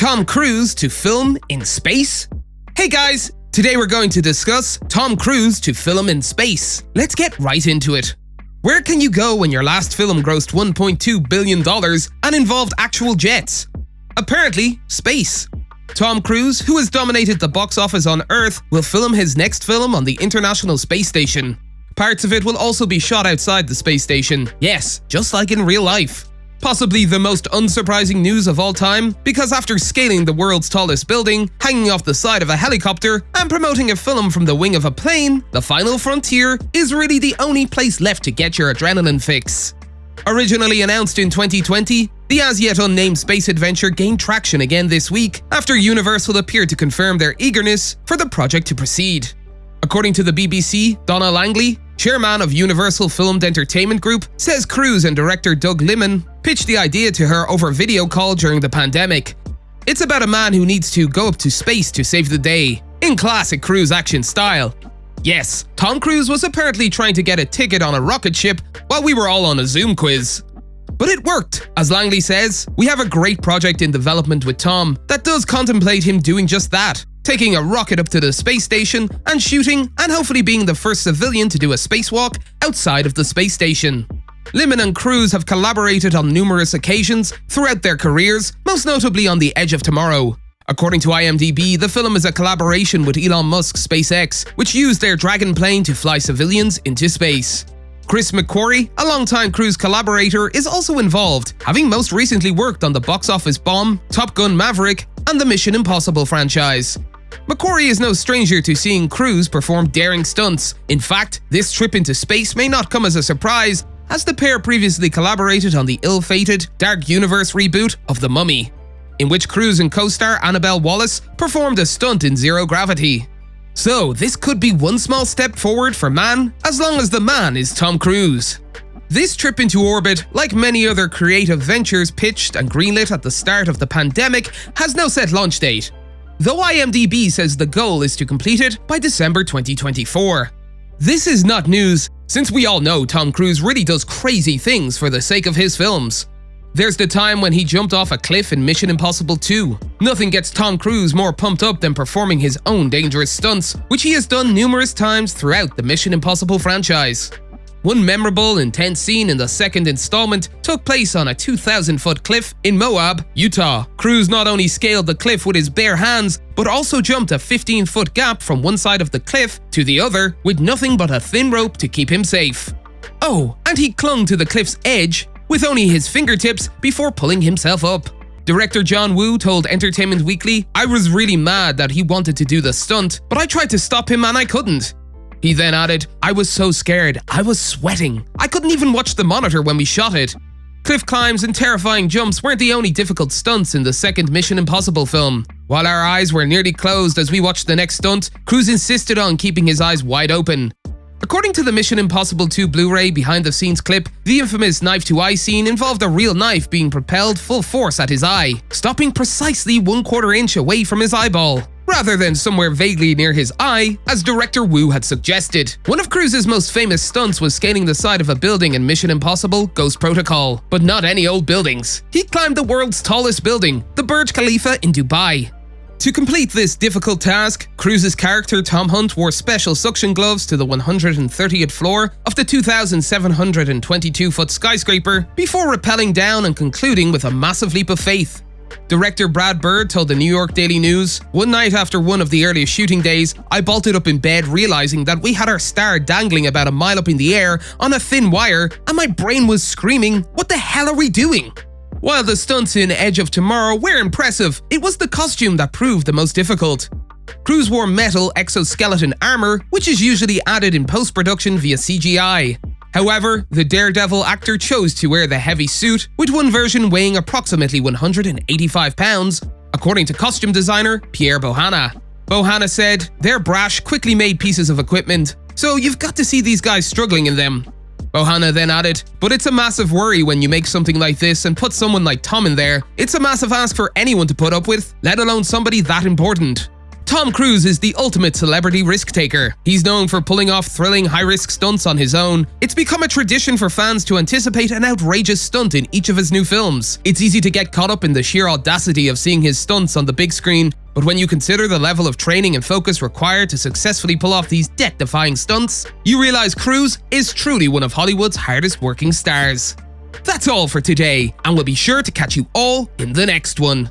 Tom Cruise to film in space? Hey guys, today we're going to discuss Tom Cruise to film in space. Let's get right into it. Where can you go when your last film grossed $1.2 billion and involved actual jets? Apparently, space. Tom Cruise, who has dominated the box office on Earth, will film his next film on the International Space Station. Parts of it will also be shot outside the space station. Yes, just like in real life. Possibly the most unsurprising news of all time, because after scaling the world's tallest building, hanging off the side of a helicopter, and promoting a film from the wing of a plane, the final frontier is really the only place left to get your adrenaline fix. Originally announced in 2020, the as-yet unnamed space adventure gained traction again this week after Universal appeared to confirm their eagerness for the project to proceed. According to the BBC, Donna Langley, chairman of Universal Filmed Entertainment Group, says Cruise and director Doug Liman pitched the idea to her over video call during the pandemic. It's about a man who needs to go up to space to save the day, in classic Cruise action style. Yes, Tom Cruise was apparently trying to get a ticket on a rocket ship while we were all on a Zoom quiz. But it worked. As Langley says, we have a great project in development with Tom that does contemplate him doing just that, taking a rocket up to the space station and shooting and hopefully being the first civilian to do a spacewalk outside of the space station. Liman and Cruise have collaborated on numerous occasions throughout their careers, most notably on The Edge of Tomorrow. According to IMDb, the film is a collaboration with Elon Musk's SpaceX, which used their Dragon plane to fly civilians into space. Chris McQuarrie, a longtime Cruise collaborator, is also involved, having most recently worked on the box office bomb, Top Gun Maverick, and the Mission Impossible franchise. McQuarrie is no stranger to seeing Cruise perform daring stunts. In fact, this trip into space may not come as a surprise, as the pair previously collaborated on the ill-fated Dark Universe reboot of The Mummy, in which Cruise and co-star Annabelle Wallis performed a stunt in zero gravity. So this could be one small step forward for man, as long as the man is Tom Cruise. This trip into orbit, like many other creative ventures pitched and greenlit at the start of the pandemic, has no set launch date, though IMDb says the goal is to complete it by December 2024. This is not news, since we all know Tom Cruise really does crazy things for the sake of his films. There's the time when he jumped off a cliff in Mission Impossible 2. Nothing gets Tom Cruise more pumped up than performing his own dangerous stunts, which he has done numerous times throughout the Mission Impossible franchise. One memorable, intense scene in the second installment took place on a 2,000-foot cliff in Moab, Utah. Cruise not only scaled the cliff with his bare hands, but also jumped a 15-foot gap from one side of the cliff to the other with nothing but a thin rope to keep him safe. Oh, and he clung to the cliff's edge with only his fingertips before pulling himself up. Director John Woo told Entertainment Weekly, "I was really mad that he wanted to do the stunt, but I tried to stop him and I couldn't." He then added, "I was so scared, I was sweating. I couldn't even watch the monitor when we shot it." Cliff climbs and terrifying jumps weren't the only difficult stunts in the second Mission Impossible film. While our eyes were nearly closed as we watched the next stunt, Cruise insisted on keeping his eyes wide open. According to the Mission Impossible 2 Blu-ray behind-the-scenes clip, the infamous knife-to-eye scene involved a real knife being propelled full force at his eye, stopping precisely 1/4 inch away from his eyeball, rather than somewhere vaguely near his eye, as director Woo had suggested. One of Cruise's most famous stunts was scaling the side of a building in Mission Impossible Ghost Protocol, but not any old buildings. He climbed the world's tallest building, the Burj Khalifa in Dubai. To complete this difficult task, Cruise's character Tom Hunt wore special suction gloves to the 130th floor of the 2,722-foot skyscraper before rappelling down and concluding with a massive leap of faith. Director Brad Bird told the New York Daily News, "One night after one of the earliest shooting days, I bolted up in bed realizing that we had our star dangling about a mile up in the air on a thin wire, and my brain was screaming, 'What the hell are we doing?'" While the stunts in Edge of Tomorrow were impressive, it was the costume that proved the most difficult. Cruise wore metal exoskeleton armor, which is usually added in post-production via CGI. However, the Daredevil actor chose to wear the heavy suit, with one version weighing approximately 185 pounds, according to costume designer Pierre Bohanna. Bohanna said, "They're brash, quickly made pieces of equipment, so you've got to see these guys struggling in them." Bohanna then added, "But it's a massive worry when you make something like this and put someone like Tom in there. It's a massive ask for anyone to put up with, let alone somebody that important." Tom Cruise is the ultimate celebrity risk-taker. He's known for pulling off thrilling, high-risk stunts on his own. It's become a tradition for fans to anticipate an outrageous stunt in each of his new films. It's easy to get caught up in the sheer audacity of seeing his stunts on the big screen, but when you consider the level of training and focus required to successfully pull off these death-defying stunts, you realize Cruise is truly one of Hollywood's hardest-working stars. That's all for today, and we'll be sure to catch you all in the next one.